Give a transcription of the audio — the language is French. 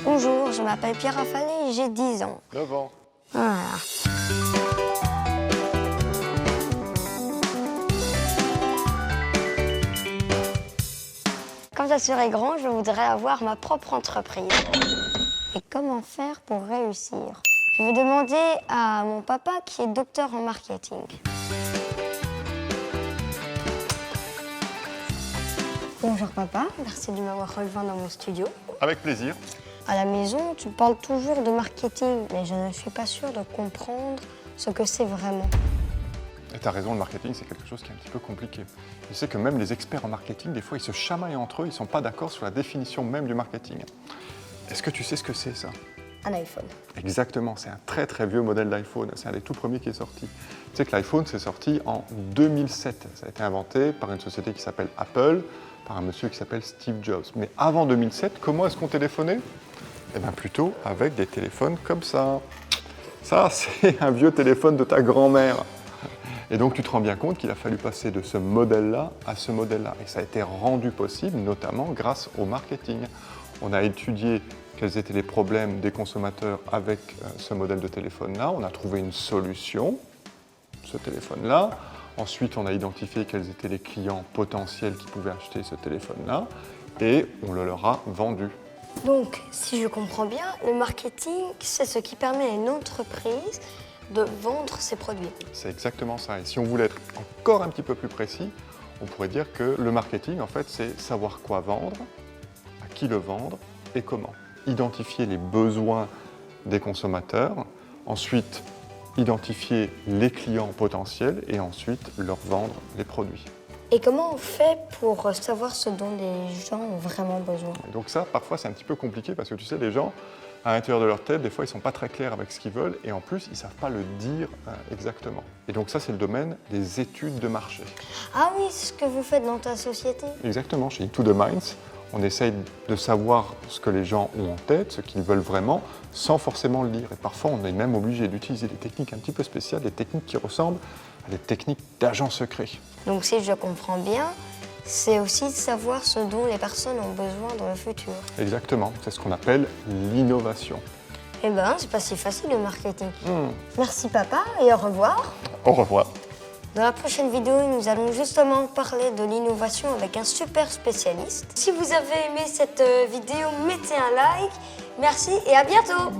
Bonjour, je m'appelle Pierre Raffalet et j'ai 10 ans. 9 ans. Voilà. Quand je serai grand, je voudrais avoir ma propre entreprise. Et comment faire pour réussir? Je vais demander à mon papa qui est docteur en marketing. Bonjour papa, merci de m'avoir rejoint dans mon studio. Avec plaisir. À la maison, tu parles toujours de marketing, mais je ne suis pas sûre de comprendre ce que c'est vraiment. Et tu as raison, le marketing, c'est quelque chose qui est un petit peu compliqué. Je sais que même les experts en marketing, des fois, ils se chamaillent entre eux, ils ne sont pas d'accord sur la définition même du marketing. Est-ce que tu sais ce que c'est, ça? Un iPhone. Exactement, c'est un très très vieux modèle d'iPhone. C'est un des tout premiers qui est sorti. Tu sais que l'iPhone, c'est sorti en 2007. Ça a été inventé par une société qui s'appelle Apple, par un monsieur qui s'appelle Steve Jobs. Mais avant 2007, comment est-ce qu'on téléphonait? Eh bien plutôt avec des téléphones comme ça. Ça, c'est un vieux téléphone de ta grand-mère. Et donc tu te rends bien compte qu'il a fallu passer de ce modèle-là à ce modèle-là. Et ça a été rendu possible notamment grâce au marketing. On a étudié quels étaient les problèmes des consommateurs avec ce modèle de téléphone-là. On a trouvé une solution, ce téléphone-là. Ensuite, on a identifié quels étaient les clients potentiels qui pouvaient acheter ce téléphone-là. Et on le leur a vendu. Donc, si je comprends bien, le marketing, c'est ce qui permet à une entreprise de vendre ses produits. C'est exactement ça. Et si on voulait être encore un petit peu plus précis, on pourrait dire que le marketing, en fait, c'est savoir quoi vendre, à qui le vendre et comment. Identifier les besoins des consommateurs, ensuite identifier les clients potentiels et ensuite leur vendre les produits. Et comment on fait pour savoir ce dont les gens ont vraiment besoin? Et donc ça, parfois, c'est un petit peu compliqué parce que tu sais, les gens, à l'intérieur de leur tête, des fois, ils ne sont pas très clairs avec ce qu'ils veulent et en plus, ils ne savent pas le dire exactement. Et donc ça, c'est le domaine des études de marché. Ah oui, c'est ce que vous faites dans ta société. Exactement, chez Into the Minds, on essaye de savoir ce que les gens ont en tête, ce qu'ils veulent vraiment, sans forcément le dire. Et parfois, on est même obligé d'utiliser des techniques un petit peu spéciales, des techniques qui ressemblent à des techniques d'agents secrets. Donc si je comprends bien, c'est aussi de savoir ce dont les personnes ont besoin dans le futur. Exactement, c'est ce qu'on appelle l'innovation. Eh ben, c'est pas si facile le marketing. Merci papa et au revoir. Au revoir. Dans la prochaine vidéo, nous allons justement parler de l'innovation avec un super spécialiste. Si vous avez aimé cette vidéo, mettez un like. Merci et à bientôt.